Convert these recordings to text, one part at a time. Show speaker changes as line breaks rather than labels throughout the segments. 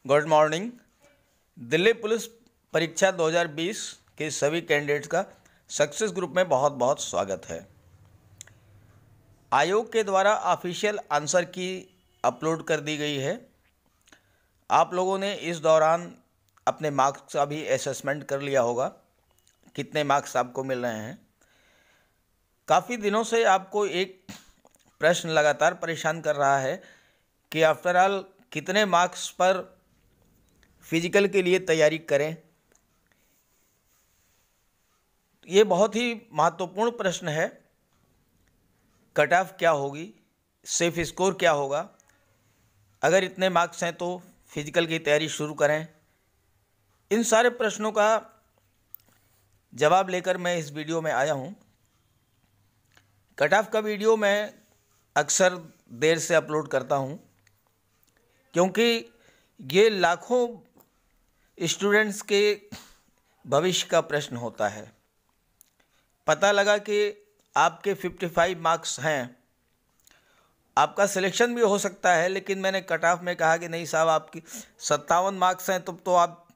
Good morning. Delhi police परीक्षा 2020 के सभी कैंडिडेट्स का सक्सेस ग्रुप में बहुत बहुत स्वागत है। आयोग के द्वारा ऑफिशियल आंसर की अपलोड कर दी गई है। आप लोगों ने इस दौरान अपने मार्क्स का भी असेसमेंट कर लिया होगा, कितने मार्क्स आपको मिल रहे हैं। काफ़ी दिनों से आपको एक प्रश्न लगातार परेशान कर रहा है कि आफ्टर ऑल कितने मार्क्स पर फिजिकल के लिए तैयारी करें। ये बहुत ही महत्वपूर्ण प्रश्न है। कट ऑफ क्या होगी, सेफ स्कोर क्या होगा, अगर इतने मार्क्स हैं तो फिजिकल की तैयारी शुरू करें। इन सारे प्रश्नों का जवाब लेकर मैं इस वीडियो में आया हूँ। कट ऑफ का वीडियो मैं अक्सर देर से अपलोड करता हूँ क्योंकि ये लाखों स्टूडेंट्स के भविष्य का प्रश्न होता है। पता लगा कि आपके 55 मार्क्स हैं, आपका सिलेक्शन भी हो सकता है, लेकिन मैंने कट ऑफ में कहा कि नहीं साहब, आपकी 57 मार्क्स हैं, तो आप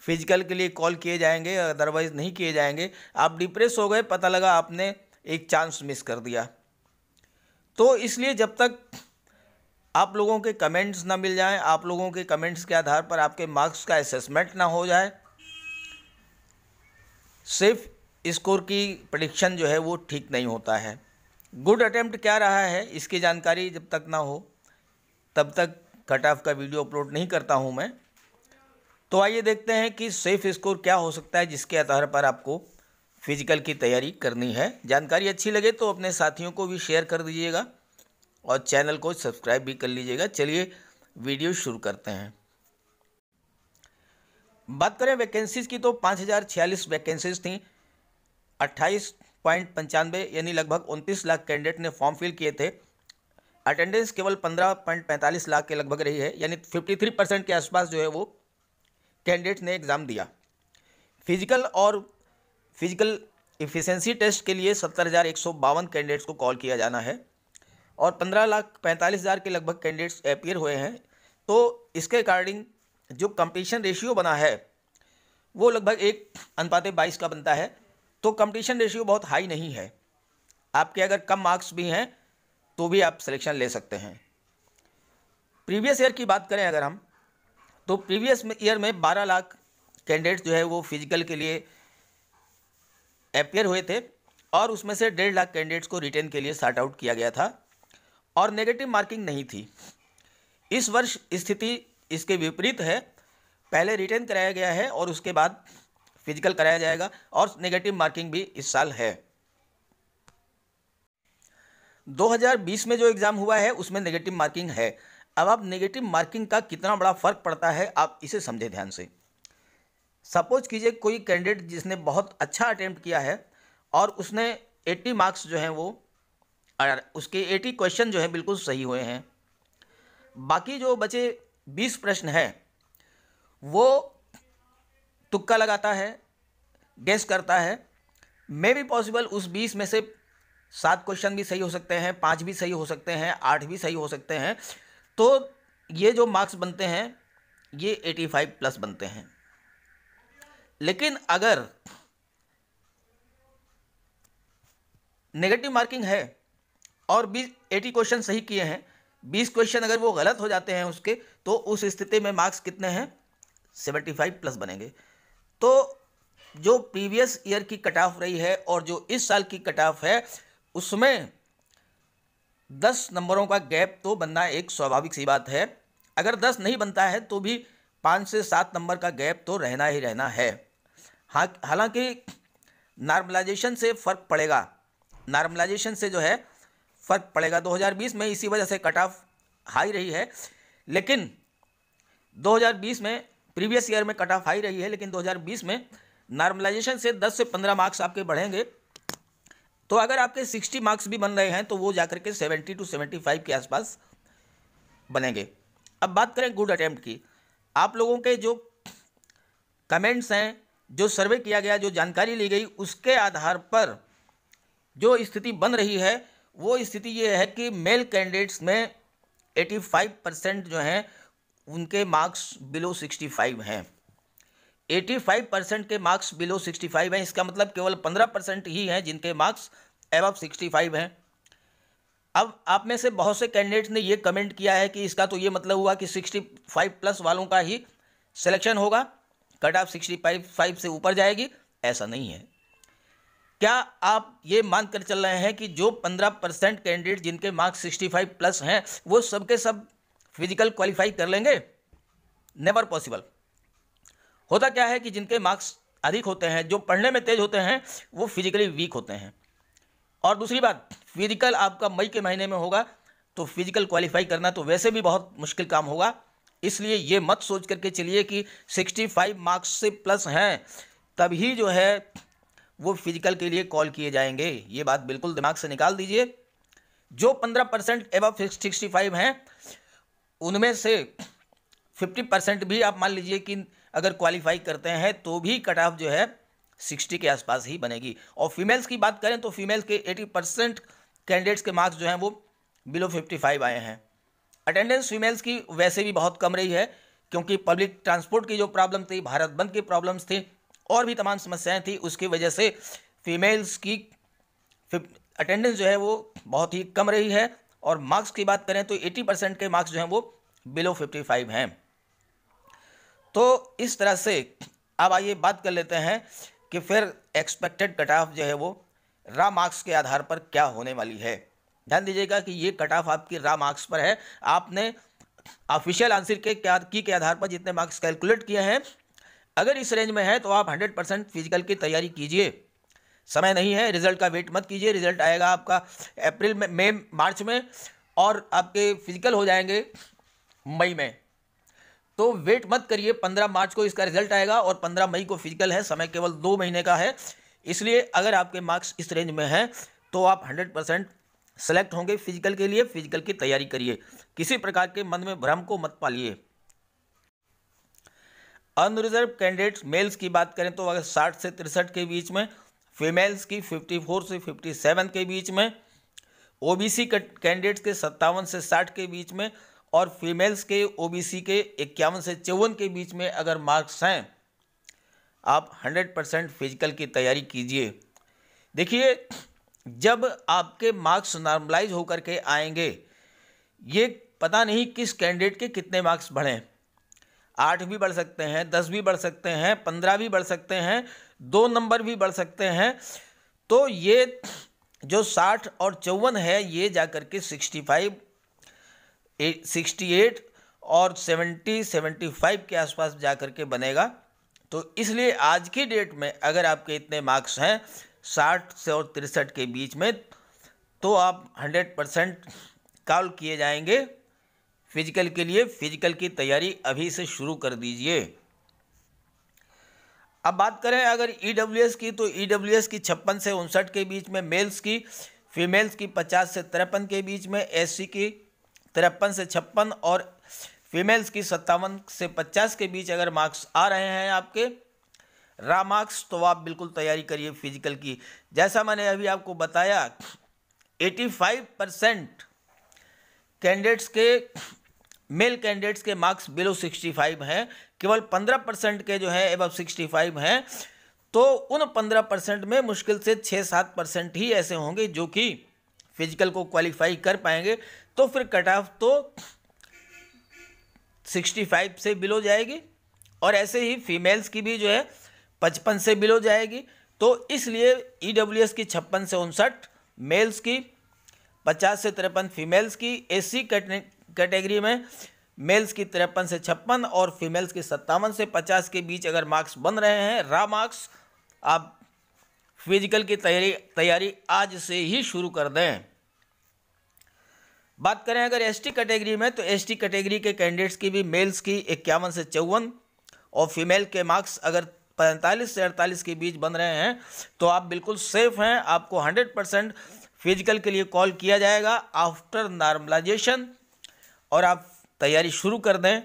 फिजिकल के लिए कॉल किए जाएंगे, अदरवाइज़ नहीं किए जाएंगे। आप डिप्रेस हो गए, पता लगा आपने एक चांस मिस कर दिया। तो इसलिए जब तक आप लोगों के कमेंट्स ना मिल जाएं, आप लोगों के कमेंट्स के आधार पर आपके मार्क्स का असेसमेंट ना हो जाए, सेफ स्कोर की प्रेडिक्शन जो है वो ठीक नहीं होता है। गुड अटेम्प्ट क्या रहा है इसकी जानकारी जब तक ना हो तब तक कट ऑफ का वीडियो अपलोड नहीं करता हूं मैं। तो आइए देखते हैं कि सेफ स्कोर क्या हो सकता है जिसके आधार पर आपको फिजिकल की तैयारी करनी है। जानकारी अच्छी लगे तो अपने साथियों को भी शेयर कर दीजिएगा और चैनल को सब्सक्राइब भी कर लीजिएगा। चलिए वीडियो शुरू करते हैं। बात करें वैकेंसीज की तो 5046 वैकेंसीज थी। 28.95 यानी लगभग 29 लाख कैंडिडेट ने फॉर्म फिल किए थे। अटेंडेंस केवल 15.45 लाख के लगभग रही है, यानी 53% के आसपास जो है वो कैंडिडेट ने एग्ज़ाम दिया। फिजिकल इफिशिएंसी टेस्ट के लिए 70,152 कैंडिडेट्स को कॉल किया जाना है और 15,45,000 के लगभग कैंडिडेट्स अपीयर हुए हैं। तो इसके अकॉर्डिंग जो कंपटीशन रेशियो बना है वो लगभग 1:22 का बनता है। तो कंपटीशन रेशियो बहुत हाई नहीं है। आपके अगर कम मार्क्स भी हैं तो भी आप सिलेक्शन ले सकते हैं। प्रीवियस ईयर की बात करें अगर हम, तो प्रीवियस ईयर में 12 लाख कैंडिडेट्स जो है वो फिजिकल के लिए अपीयर हुए थे और उसमें से 1.5 लाख कैंडिडेट्स को रिटेन के लिए सॉर्ट आउट किया गया था और नेगेटिव मार्किंग नहीं थी। इस वर्ष स्थिति इसके विपरीत है। पहले रिटेन कराया गया है और उसके बाद फिजिकल कराया जाएगा और नेगेटिव मार्किंग भी इस साल है। 2020 में जो एग्ज़ाम हुआ है उसमें नेगेटिव मार्किंग है। अब आप नेगेटिव मार्किंग का कितना बड़ा फ़र्क पड़ता है आप इसे समझें ध्यान से। सपोज कीजिए कोई कैंडिडेट जिसने बहुत अच्छा अटेम्प्ट किया है और उसने 80 मार्क्स जो हैं वो उसके 80 क्वेश्चन जो हैं बिल्कुल सही हुए हैं। बाकी जो बचे 20 प्रश्न हैं वो तुक्का लगाता है, गेस करता है। मे बी पॉसिबल उस 20 में से 7 क्वेश्चन भी सही हो सकते हैं, 5 भी सही हो सकते हैं, 8 भी सही हो सकते हैं। तो ये जो मार्क्स बनते हैं ये 85 प्लस बनते हैं। लेकिन अगर नेगेटिव मार्किंग है और 80 क्वेश्चन सही किए हैं, 20 क्वेश्चन अगर वो गलत हो जाते हैं उसके, तो उस स्थिति में मार्क्स कितने हैं? 75 प्लस बनेंगे। तो जो प्रीवियस ईयर की कट ऑफ रही है और जो इस साल की कट ऑफ है उसमें 10 नंबरों का गैप तो बनना एक स्वाभाविक सी बात है। अगर 10 नहीं बनता है तो भी 5 से 7 नंबर का गैप तो रहना ही रहना है। हालांकि नॉर्मलाइजेशन से फ़र्क पड़ेगा, नॉर्मलाइजेशन से जो है फ़र्क पड़ेगा। 2020 में इसी वजह से कट ऑफ हाई रही है, लेकिन 2020 में प्रीवियस ईयर में कट ऑफ हाई रही है, लेकिन 2020 में नॉर्मलाइजेशन से 10 से 15 मार्क्स आपके बढ़ेंगे। तो अगर आपके 60 मार्क्स भी बन रहे हैं तो वो जाकर के 70 to 75 के आसपास बनेंगे। अब बात करें गुड अटेम्प्ट की। आप लोगों के जो कमेंट्स हैं, जो सर्वे किया गया, जो जानकारी ली गई, उसके आधार पर जो स्थिति बन रही है वो स्थिति ये है कि मेल कैंडिडेट्स में 85% जो हैं उनके मार्क्स बिलो 65 हैं। 85% के मार्क्स बिलो 65 हैं, इसका मतलब केवल 15% ही हैं जिनके मार्क्स एबव 65 हैं। अब आप में से बहुत से कैंडिडेट्स ने ये कमेंट किया है कि इसका तो ये मतलब हुआ कि 65 प्लस वालों का ही सिलेक्शन होगा, कट ऑफ 65 से ऊपर जाएगी। ऐसा नहीं है। क्या आप ये मान कर चल रहे हैं कि जो 15% कैंडिडेट जिनके मार्क्स 65 प्लस हैं वो सबके सब फिजिकल क्वालिफाई कर लेंगे? Never possible. होता क्या है कि जिनके मार्क्स अधिक होते हैं, जो पढ़ने में तेज होते हैं, वो फिजिकली वीक होते हैं। और दूसरी बात, फिजिकल आपका मई के महीने में होगा, तो फिजिकल क्वालिफाई करना तो वैसे भी बहुत मुश्किल काम होगा। इसलिए ये मत सोच करके चलिए कि 65 मार्क्स से प्लस हैं तभी जो है वो फिजिकल के लिए कॉल किए जाएंगे। ये बात बिल्कुल दिमाग से निकाल दीजिए। जो 15% एबव 65 हैं उनमें से 50% भी आप मान लीजिए कि अगर क्वालिफाई करते हैं तो भी कट ऑफ जो है 60 के आसपास ही बनेगी। और फीमेल्स की बात करें तो फीमेल्स के 80% कैंडिडेट्स के मार्क्स जो हैं वो बिलो 55 आए हैं। अटेंडेंस फीमेल्स की वैसे भी बहुत कम रही है, क्योंकि पब्लिक ट्रांसपोर्ट की जो प्रॉब्लम थी, भारत बंद की प्रॉब्लम्स थी और भी तमाम समस्याएं थी, उसकी वजह से फीमेल्स की अटेंडेंस जो है वो बहुत ही कम रही है। और मार्क्स की बात करें तो 80% के मार्क्स जो हैं वो बिलो 55 हैं। तो इस तरह से अब आइए बात कर लेते हैं कि फिर एक्सपेक्टेड कट ऑफ जो है वो रा मार्क्स के आधार पर क्या होने वाली है। ध्यान दीजिएगा कि ये कट ऑफ आपकी रा मार्क्स पर है। आपने ऑफिशियल आंसर के आधार पर जितने मार्क्स कैलकुलेट किए हैं, अगर इस रेंज में है तो आप 100% फिजिकल की तैयारी कीजिए। समय नहीं है, रिजल्ट का वेट मत कीजिए। रिजल्ट आएगा आपका अप्रैल में, मई मार्च में, और आपके फिजिकल हो जाएंगे मई में। तो वेट मत करिए, 15 मार्च को इसका रिजल्ट आएगा और 15 मई को फिजिकल है। समय केवल 2 महीने का है। इसलिए अगर आपके मार्क्स इस रेंज में हैं तो आप 100% सेलेक्ट होंगे फिजिकल के लिए। फिजिकल की तैयारी करिए, किसी प्रकार के मन में भ्रम को मत पालिए। अनरिजर्व कैंडिडेट्स मेल्स की बात करें तो अगर 60 से 63 के बीच में, फीमेल्स की 54 से 57 के बीच में, ओबीसी कैंडिडेट्स के 57 से 60 के बीच में, और फीमेल्स के ओबीसी के 51 से 54 के बीच में अगर मार्क्स हैं, आप 100% फिजिकल की तैयारी कीजिए। देखिए, जब आपके मार्क्स नॉर्मलाइज होकर के आएंगे, ये पता नहीं किस कैंडिडेट के कितने मार्क्स बढ़ें। 8 भी बढ़ सकते हैं, 10 भी बढ़ सकते हैं, 15 भी बढ़ सकते हैं, 2 नंबर भी बढ़ सकते हैं। तो ये जो 60 और 54 है, ये जाकर के 65, 68 और 70, 75 के आसपास जाकर के बनेगा। तो इसलिए आज की डेट में अगर आपके इतने मार्क्स हैं 60 से और 63 के बीच में, तो आप 100% कॉल किए जाएंगे फिजिकल के लिए। फिजिकल की तैयारी अभी से शुरू कर दीजिए। अब बात करें अगर ईडब्ल्यूएस की, तो ईडब्ल्यूएस की 56 से 59 के बीच में मेल्स की, फीमेल्स की 50 से 53 के बीच में, एससी की 53 से 56 और फीमेल्स की 57 से 50 के बीच अगर मार्क्स आ रहे हैं आपके रा मार्क्स, तो आप बिल्कुल तैयारी करिए फिजिकल की। जैसा मैंने अभी आपको बताया, 85% कैंडिडेट्स के, मेल कैंडिडेट्स के मार्क्स बिलो 65 हैं, केवल 15% के जो है एबव 65 हैं। तो उन 15% में मुश्किल से 6-7% ही ऐसे होंगे जो कि फिजिकल को क्वालिफाई कर पाएंगे। तो फिर कट ऑफ तो 65 से बिलो जाएगी, और ऐसे ही फीमेल्स की भी जो है 55 से बिलो जाएगी। तो इसलिए ईडब्ल्यूएस की 56 से 59 मेल्स की, 50 से 53 फीमेल्स की, एससी कैटेगरी में मेल्स की 53 से 56 और फीमेल्स की 57 से 50 के बीच अगर मार्क्स बन रहे हैं रा मार्क्स, आप फिजिकल की तैयारी आज से ही शुरू कर दें। बात करें अगर एसटी कैटेगरी में, तो एसटी कैटेगरी के कैंडिडेट्स की भी मेल्स की 51 से 54 और फीमेल के मार्क्स अगर 45 से 48 के बीच बन रहे हैं, तो आप बिल्कुल सेफ हैं। आपको 100% फिजिकल के लिए कॉल किया जाएगा आफ्टर नॉर्मलाइजेशन, और आप तैयारी शुरू कर दें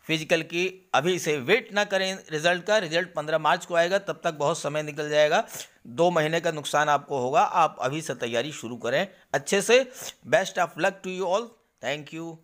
फिजिकल की। अभी से वेट ना करें रिजल्ट का। रिजल्ट 15 मार्च को आएगा, तब तक बहुत समय निकल जाएगा, 2 महीने का नुकसान आपको होगा। आप अभी से तैयारी शुरू करें अच्छे से। Best of luck to you all. Thank you.